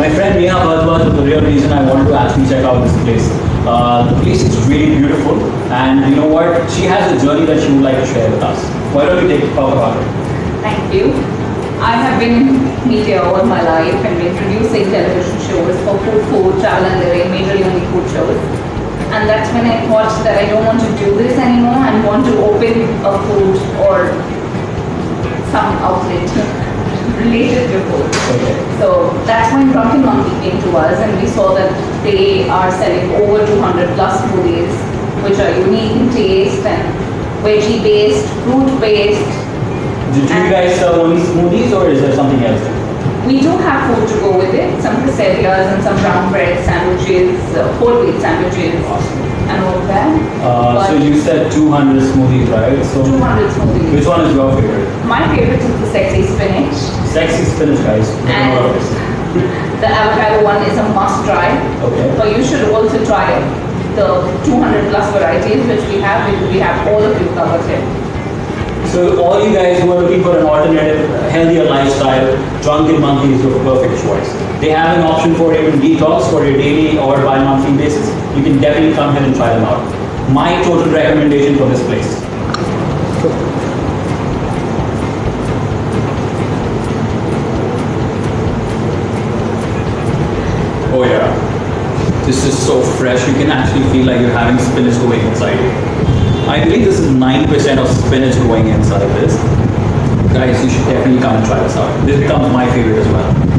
My friend Neha Bhardwaj was the real reason I wanted to actually check out this place. The place is really beautiful, and you know what? She has a journey that she would like to share with us. Why don't we talk about it? Thank you. I have been in media all my life and been producing television shows for food, travel and living, majorly only food shows. And that's when I thought that I don't want to do this anymore and want to open a food or some outlet related to food. Okay. So that's when Drunken Monkey came to us, and we saw that they are selling over 200 plus smoothies, which are unique in taste and veggie based, fruit based. Did you guys serve only smoothies, or is there something else? We do have food to go with it, some quesadillas and some brown bread sandwiches, whole wheat sandwiches, and all of that. So you said 200 smoothies, right? So 200 smoothies. which one is your favorite? My favorite is the Sexy Spinach. Sexy Spinach, guys. And the avocado one is a must try. Okay. So you should also try the 200 plus varieties which we have. We have all of you covered here. So all you guys who are looking for an alternative, healthier lifestyle, Drunken Monkey is your perfect choice. They have an option for even detox for a daily or bi-monthly basis. You can definitely come here and try them out. My total recommendation for this place. Oh yeah, this is so fresh. You can actually feel like you're having spinach going inside you. I believe this is 9% of spinach going inside this. Guys, you should definitely come and try this out. This becomes my favorite as well.